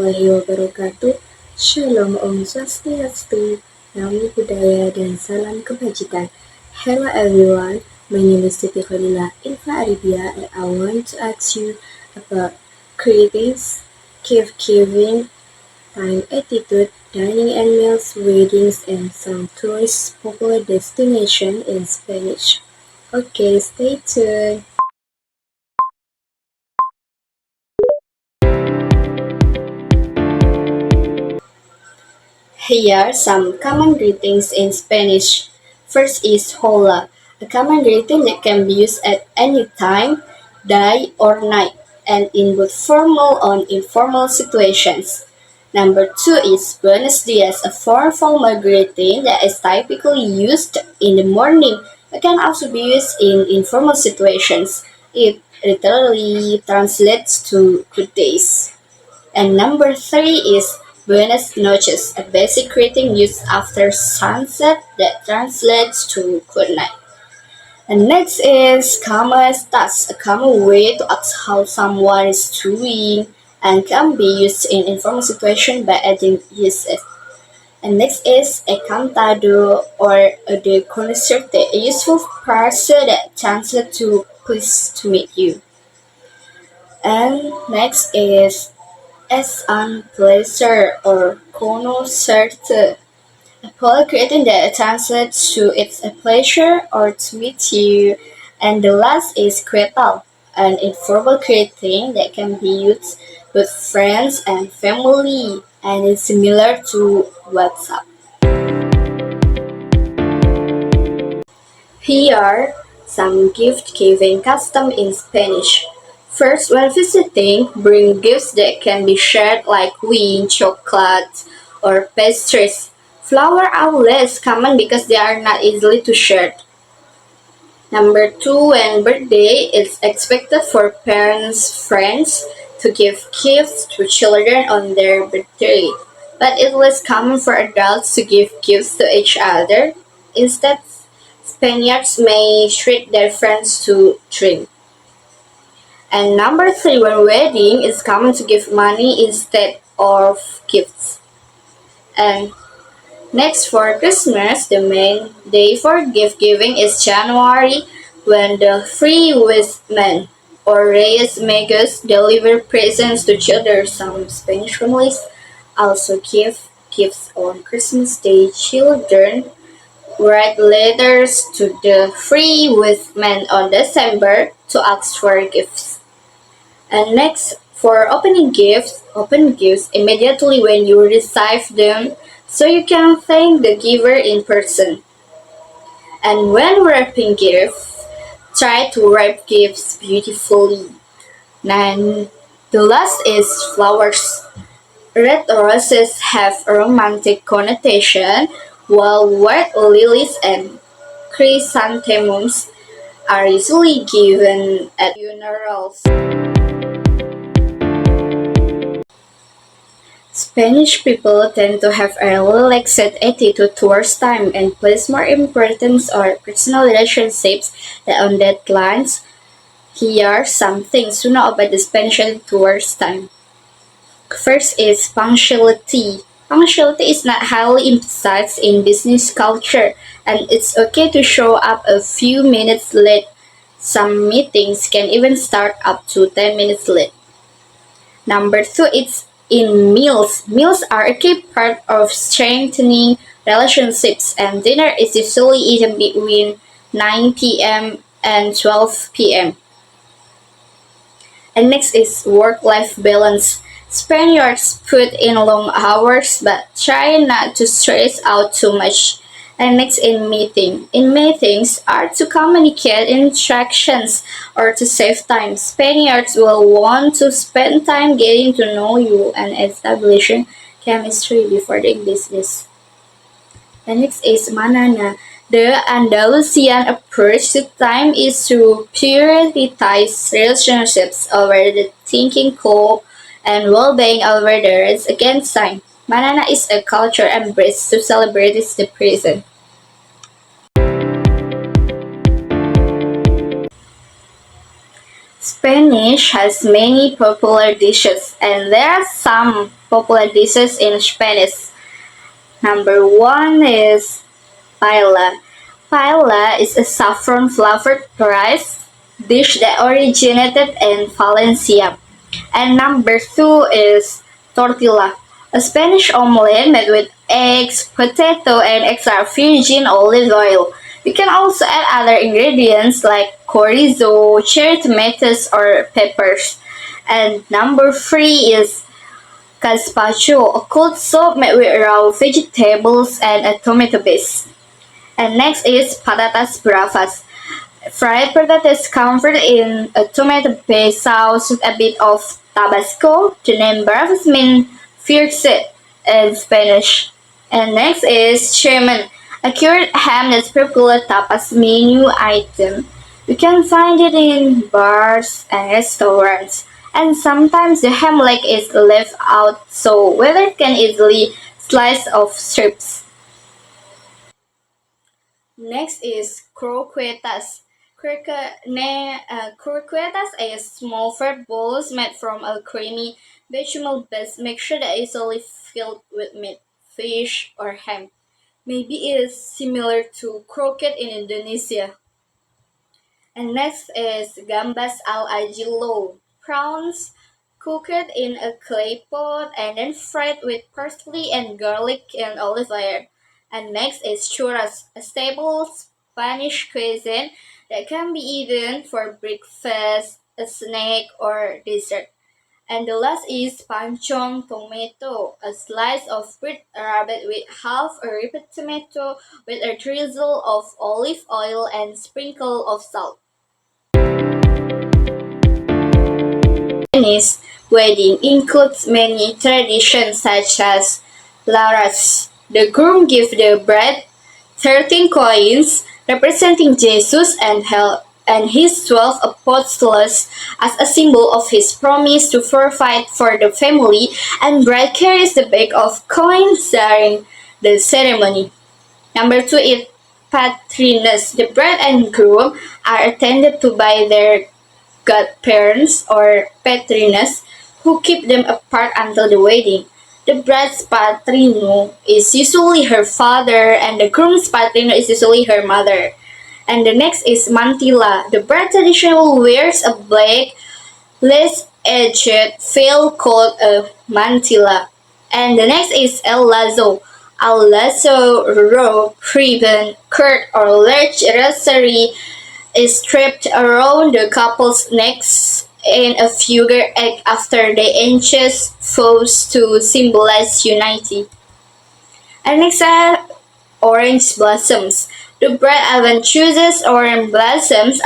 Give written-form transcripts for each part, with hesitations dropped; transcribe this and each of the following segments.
warahmatullahi wabarakatuh. Shalom Om Swastiastu, Namo Buddhaya dan salam kebajikan. Hello everyone, my name is Khalilah Ilva and I want to ask you about greetings, gift giving, time attitude, dining and meals, weddings, and some tourist popular destination in Spanish. Okay, stay tuned. Here are some common greetings in Spanish. First is hola, a common greeting that can be used at any time, day, or night, and in both formal or informal situations. Number two is buenos dias, a formal greeting that is typically used in the morning but can also be used in informal situations. It literally translates to good days. And number three is Buenas noches, a basic greeting used after sunset that translates to good night. And next is ¿Cómo estás? A common way to ask how someone is doing and can be used in informal situation by adding "es". And next is encantado or de conocerte, a useful phrase that translates to pleased to meet you. And next is Es un placer or conocerte, a polite greeting that translates to it's a pleasure or to meet you. And the last is ¿Qué tal? An informal greeting that can be used with friends and family and is similar to WhatsApp. Here are some gift giving custom in Spanish. First, when visiting, bring gifts that can be shared like wine, chocolate, or pastries. Flowers are less common because they are not easily to share. Number two, when birthday, it's expected for parents, friends to give gifts to children on their birthday. But it's less common for adults to give gifts to each other. Instead, Spaniards may treat their friends to drink. And number three, when wedding, it's common to give money instead of gifts. And next, for Christmas, the main day for gift giving is January, when the Three Wise Men or Reyes Magos deliver presents to children. Some Spanish families also give gifts on Christmas Day. Children write letters to the Three Wise Men on December to ask for gifts. And next, for open gifts immediately when you receive them so you can thank the giver in person. And when wrapping gifts, try to wrap gifts beautifully. And the last is flowers. Red roses have a romantic connotation, while white lilies and chrysanthemums are usually given at funerals. Spanish people tend to have a relaxed attitude towards time and place more importance on personal relationships than on deadlines. Here are some things to know about the Spanish attitude towards time. First is punctuality. Punctuality is not highly emphasized in business culture, and it's okay to show up a few minutes late. Some meetings can even start up to 10 minutes late. Number two, it's in meals. Meals are a key part of strengthening relationships, and dinner is usually eaten between 9 p.m. and 12 p.m. And next is work-life balance. Spaniards put in long hours but try not to stress out too much. And next in meeting. In meetings are to communicate instructions or to save time. Spaniards will want to spend time getting to know you and establishing chemistry before doing business. And next is manana. The Andalusian approach to time is to prioritize relationships over the thinking goal and well-being over the race against time. Manana is a culture embraced to celebrate the present. Spanish has many popular dishes, and there are some popular dishes in Spanish. Number one is paella. Paella is a saffron-flavored rice dish that originated in Valencia. And number two is tortilla, a Spanish omelette made with eggs, potato, and extra virgin olive oil. You can also add other ingredients like chorizo, cherry tomatoes, or peppers. And number three is gazpacho, a cold soup made with raw vegetables and a tomato base. And next is patatas bravas. Fried potatoes covered in a tomato-based sauce with a bit of Tabasco. The name bravas means fierce in Spanish. And next is chairman, a cured ham that's popular tapas menu item. You can find it in bars and restaurants. And sometimes the ham leg is left out so waiter can easily slice off strips. Next is croquetas. Croquetas is small fried balls made from a creamy bechamel-based mixture that is usually filled with meat, fish, or ham. Maybe it is similar to croquette in Indonesia. And next is gambas al ajillo. Prawns cooked in a clay pot and then fried with parsley and garlic and olive oil. And next is churras, a staple Spanish cuisine that can be eaten for breakfast, a snack, or dessert. And the last is pancong tomato, a slice of bread wrapped with half a ripe tomato with a drizzle of olive oil and sprinkle of salt. Spanish wedding includes many traditions such as Laras. The groom gives the bride 13 coins representing Jesus and his 12 apostles as a symbol of his promise to provide for the family, and bride carries the bag of coins during the ceremony. Number two is Patrinus. The bride and groom are attended to by their godparents or patrinas who keep them apart until the wedding. The bride's patrino is usually her father and the groom's patrino is usually her mother. And the next is mantilla. The bride traditionally wears a black lace-edged veil called a mantilla. And the next is el lazo. El lazo rope, ribbon, skirt, or large rosary is strapped around the couple's necks in a figure eight after the inches vows to symbolize unity. And next are orange blossoms. The bride often chooses orange blossoms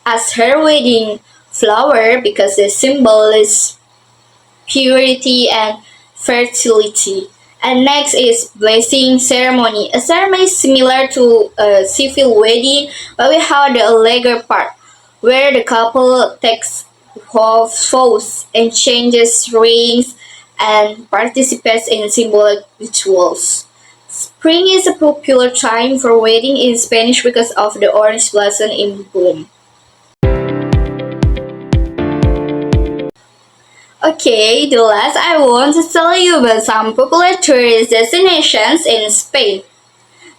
as her wedding flower because the symbol is purity and fertility. And next is blessing ceremony. A ceremony similar to a civil wedding, but without the legal part, where the couple takes vows and changes rings and participates in symbolic rituals. Spring is a popular time for wedding in Spanish because of the orange blossom in bloom. Okay, the last I want to tell you about some popular tourist destinations in Spain.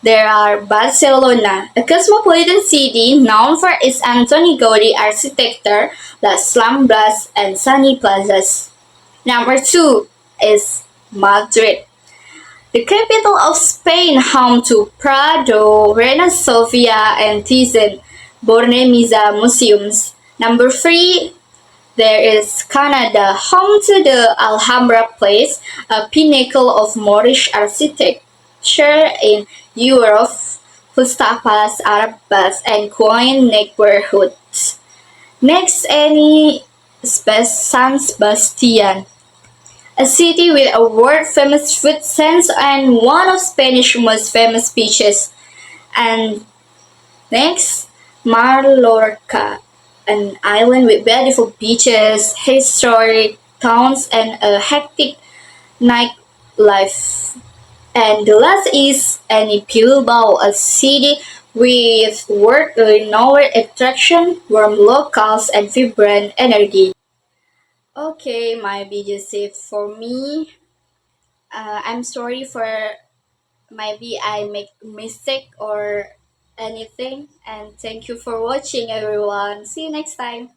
There are Barcelona, a cosmopolitan city known for its Antoni Gaudí architecture, Las Ramblas, and sunny plazas. Number two is Madrid, the capital of Spain, home to Prado, Reina Sofia, and Thyssen, Bornemisza museums. Number three, there is Canada, home to the Alhambra Place, a pinnacle of Moorish architecture in Europe, Fusta Palace, Arab Baths, and quaint neighborhoods. Next, San Sebastian, a city with a world-famous food sense and one of Spanish most famous beaches. And next, Mallorca, an island with beautiful beaches, historic towns, and a hectic nightlife. And the last is Bilbao, a city with work renowned attraction, warm locals, and vibrant energy. Okay, my biggest tip for me. I'm sorry for maybe I make mistake or anything, and thank you for watching, everyone. See you next time.